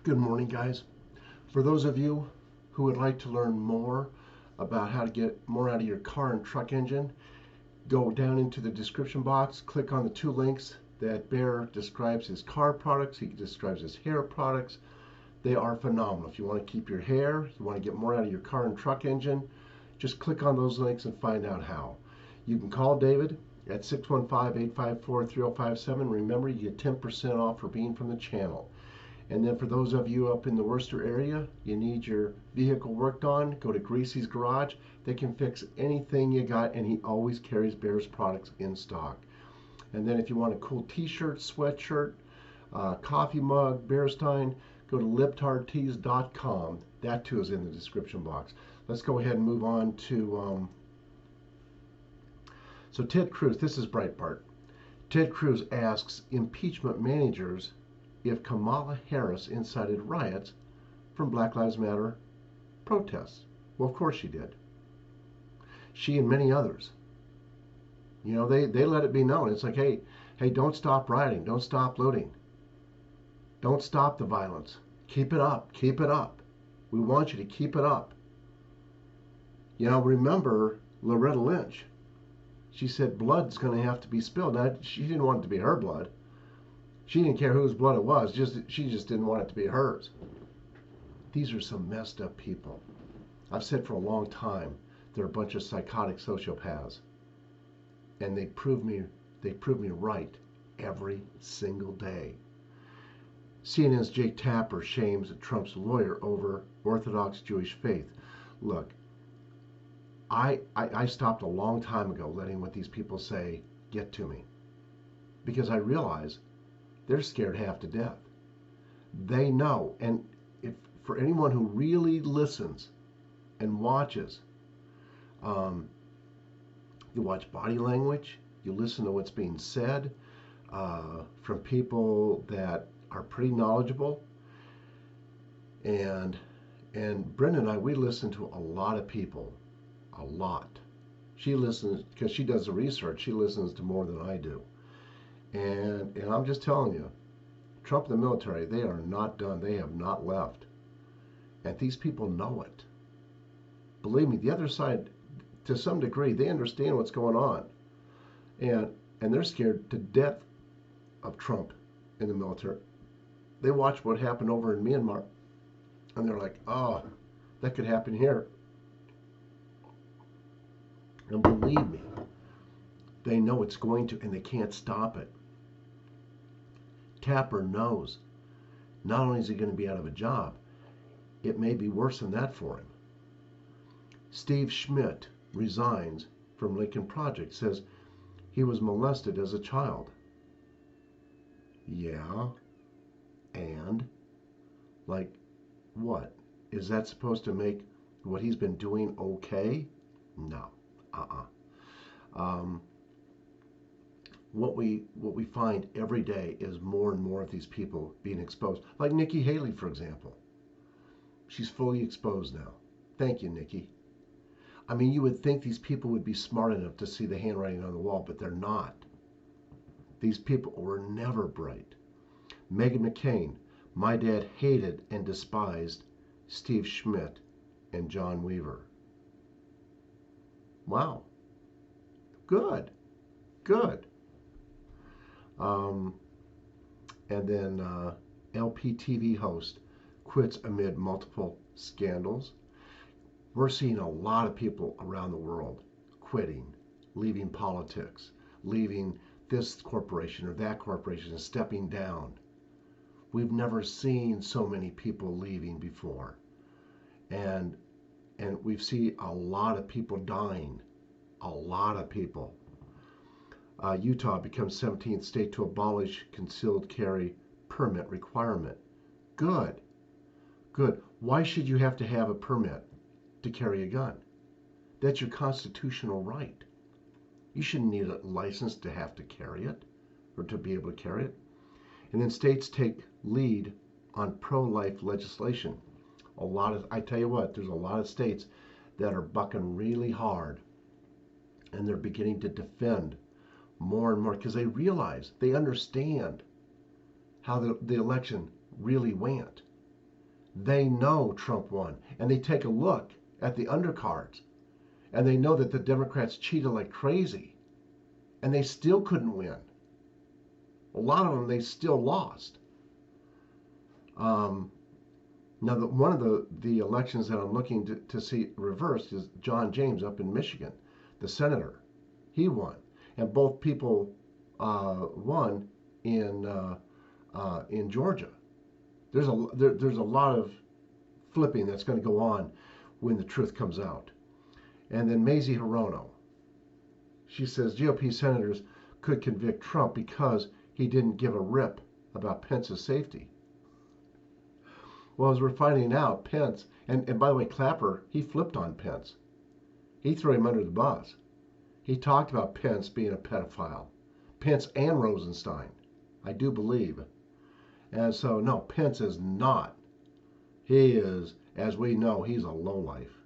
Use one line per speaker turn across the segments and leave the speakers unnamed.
Good morning, guys. For those of you who would like to learn more about how to get more out of your car and truck engine, go down into the description box, click on the two links that Bear describes his car products, he describes his hair products. They are phenomenal. If you want to keep your hair, you want to get more out of your car and truck engine, just click on those links and find out how. You can call David at 615-854-3057. Remember, you get 10% off for being from the channel. And then for those of you up in the Worcester area, you need your vehicle worked on, go to Greasy's Garage. They can fix anything you got, and he always carries Bear's products in stock. And then if you want a cool t-shirt, sweatshirt, coffee mug, Bearstein, go to libtardtees.com. That too is in the description box. Let's go ahead and move on to, so Ted Cruz, this is Breitbart. Ted Cruz asks impeachment managers if Kamala Harris incited riots from Black Lives Matter protests. Well, of course she did. She and many others. You know, they let it be known. It's like, hey, don't stop rioting. Don't stop looting. Don't stop the violence. Keep it up. Keep it up. We want you to keep it up. You know, remember Loretta Lynch. She said blood's going to have to be spilled. Now, she didn't want it to be her blood. She didn't care whose blood it was. She just didn't want it to be hers. These are some messed up people. I've said for a long time they're a bunch of psychotic sociopaths, and they prove me right every single day. CNN's Jake Tapper shames Trump's lawyer over Orthodox Jewish faith. Look, I stopped a long time ago letting what these people say get to me, because I realize they're scared half to death. They know, and if for anyone who really listens and watches, you watch body language, you listen to what's being said from people that are pretty knowledgeable, and Brenda and I, we listen to a lot of people, a lot. She listens because she does the research. She listens to more than I do. And I'm just telling you, Trump and the military, they are not done. They have not left. And these people know it. Believe me, the other side, to some degree, they understand what's going on. And they're scared to death of Trump in the military. They watch what happened over in Myanmar, and they're like, oh, that could happen here. And believe me, they know it's going to, and they can't stop it. Tapper knows not only is he going to be out of a job, it may be worse than that for him. Steve Schmidt resigns from Lincoln Project, says he was molested as a child. Yeah, and like what? Is that supposed to make what he's been doing okay? No. What we find every day is more and more of these people being exposed. Like Nikki Haley, for example. She's fully exposed now. Thank you, Nikki. I mean, you would think these people would be smart enough to see the handwriting on the wall, but they're not. These people were never bright. Meghan McCain, my dad hated and despised Steve Schmidt and John Weaver. Wow. Good. Good. And then LPTV host quits amid multiple scandals. We're seeing a lot of people around the world quitting, leaving politics, leaving this corporation or that corporation and stepping down. We've never seen so many people leaving before. And we've seen a lot of people dying. A lot of people. Utah becomes 17th state to abolish concealed carry permit requirement. Good. Good. Why should you have to have a permit to carry a gun? That's your constitutional right. You shouldn't need a license to have to carry it or to be able to carry it. And then states take lead on pro-life legislation. I tell you what, there's a lot of states that are bucking really hard, and they're beginning to defend more and more because they realize, they understand how the election really went. They know Trump won, and they take a look at the undercards, and they know that the Democrats cheated like crazy, and they still couldn't win. A lot of them, they still lost. Now, one of the elections that I'm looking to see reversed is John James up in Michigan, the senator. He won, and both people won in Georgia. There's a lot of flipping that's going to go on when the truth comes out. And then Mazie Hirono, she says GOP senators could convict Trump because he didn't give a rip about Pence's safety. Well, as we're finding out, Pence, and by the way, Clapper, he flipped on Pence. He threw him under the bus. He talked about Pence being a pedophile. Pence and Rosenstein, I do believe. And so, no, Pence is not. He is, as we know, he's a lowlife.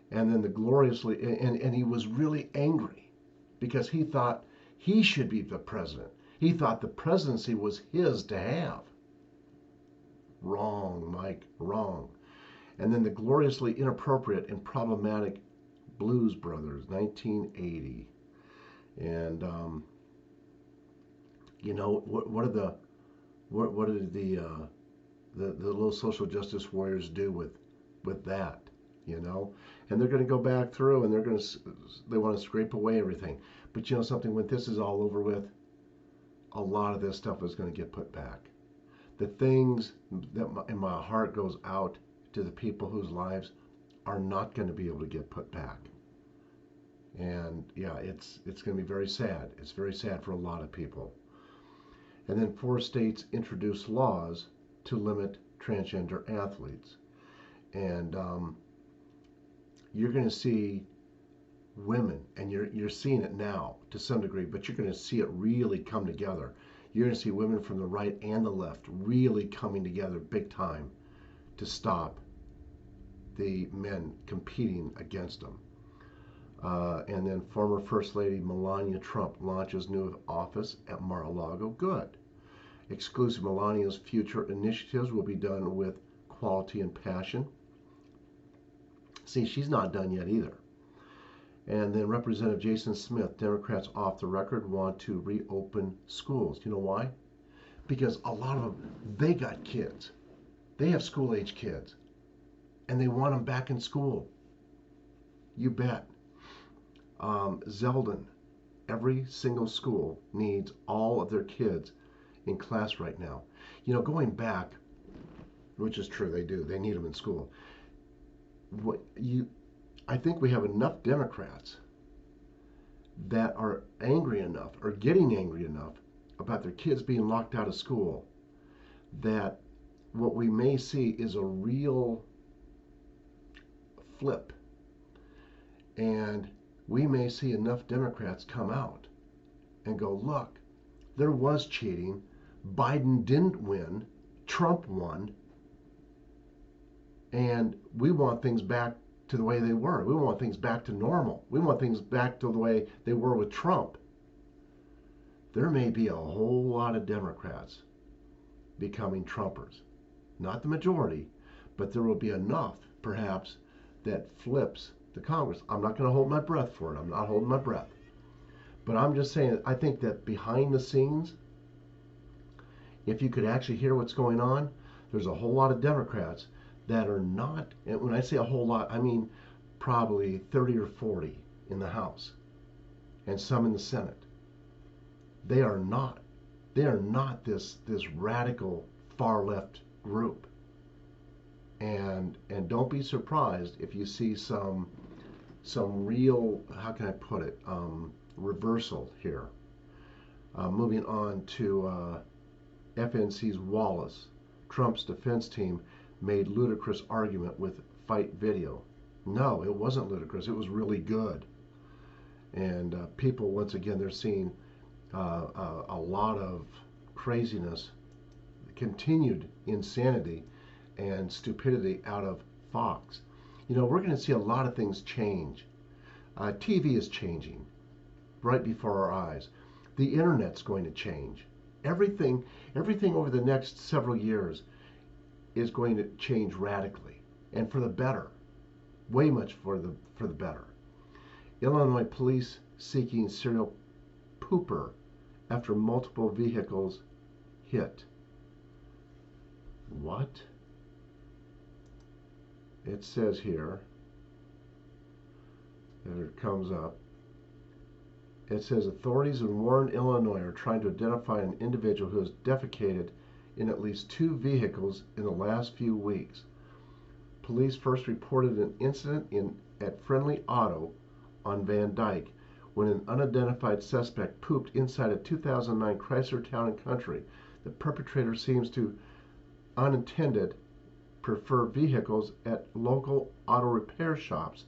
And then and he was really angry because he thought he should be the president. He thought the presidency was his to have. Wrong, Mike, wrong. And then the gloriously inappropriate and problematic Blues Brothers, 1980. And you know what did the little social justice warriors do with that? You know, and they're going to go back through and they want to scrape away everything. But you know something? When this is all over with, a lot of this stuff is going to get put back. The things that in my heart goes out to the people whose lives are not going to be able to get put back. And yeah, it's going to be very sad. It's very sad for a lot of people. And then 4 states introduced laws to limit transgender athletes. And you're going to see women, and you're seeing it now to some degree, but you're going to see it really come together. You're going to see women from the right and the left really coming together big time to stop the men competing against them. And then former First Lady Melania Trump launches new office at Mar-a-Lago. Good. Exclusive Melania's future initiatives will be done with quality and passion. See, she's not done yet either. And then Representative Jason Smith, Democrats off the record, want to reopen schools. You know why? Because a lot of them, they got kids. They have school-age kids. And they want them back in school. You bet. Zeldin, every single school needs all of their kids in class right now. You know, going back, which is true, they do. They need them in school. I think we have enough Democrats that are angry enough or getting angry enough about their kids being locked out of school that what we may see is a real flip. And we may see enough Democrats come out and go, look, there was cheating. Biden didn't win. Trump won. And we want things back to the way they were. We want things back to normal. We want things back to the way they were with Trump. There may be a whole lot of Democrats becoming Trumpers. Not the majority, but there will be enough, perhaps, that flips the Congress. I'm not going to hold my breath for it. I'm not holding my breath. But I'm just saying, I think that behind the scenes, if you could actually hear what's going on, there's a whole lot of Democrats that are not, and when I say a whole lot, I mean probably 30 or 40 in the House and some in the Senate. They are not this radical far left group. And don't be surprised if you see some real, how can I put it, reversal here. Moving on to FNC's Wallace, Trump's defense team made ludicrous argument with fight video. No, it wasn't ludicrous. It was really good. And people, once again, they're seeing a lot of craziness, continued insanity, and stupidity out of Fox. You know, we're going to see a lot of things change. TV is changing right before our eyes. The internet's going to change. Everything over the next several years is going to change radically and for the better, way much for the better. Illinois police seeking serial pooper after multiple vehicles hit. What? It says here, as it comes up, it says authorities in Warren, Illinois are trying to identify an individual who has defecated in at least 2 vehicles in the last few weeks. Police first reported an incident at Friendly Auto on Van Dyke when an unidentified suspect pooped inside a 2009 Chrysler Town & Country. The perpetrator seems to, unintended, prefer vehicles at local auto repair shops.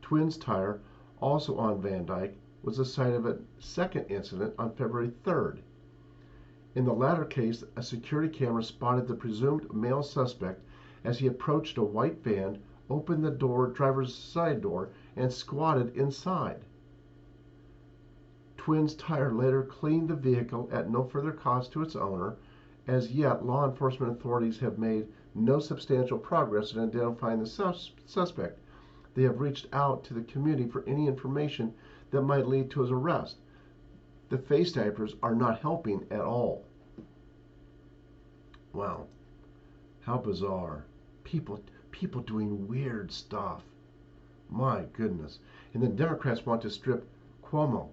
Twins Tire, also on Van Dyke, was the site of a second incident on February 3rd. In the latter case, a security camera spotted the presumed male suspect as he approached a white van, opened the driver's side door, and squatted inside. Twins Tire later cleaned the vehicle at no further cost to its owner. As yet, law enforcement authorities have made no substantial progress in identifying the suspect. They have reached out to the community for any information that might lead to his arrest. The face diapers are not helping at all. Wow, how bizarre. People doing weird stuff. My goodness. And the Democrats want to strip Cuomo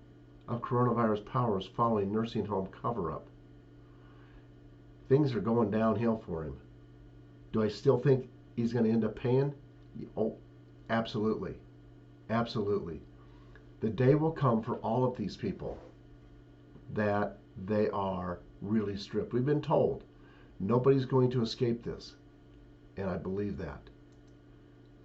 of coronavirus powers following nursing home cover-up. Things are going downhill for him. Do I still think he's going to end up paying? Oh, absolutely. Absolutely. The day will come for all of these people that they are really stripped. We've been told nobody's going to escape this, and I believe that.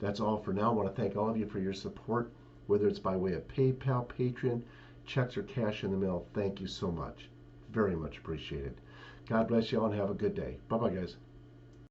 That's all for now. I want to thank all of you for your support, whether it's by way of PayPal, Patreon, checks, or cash in the mail. Thank you so much. Very much appreciated. God bless you all and have a good day. Bye-bye, guys.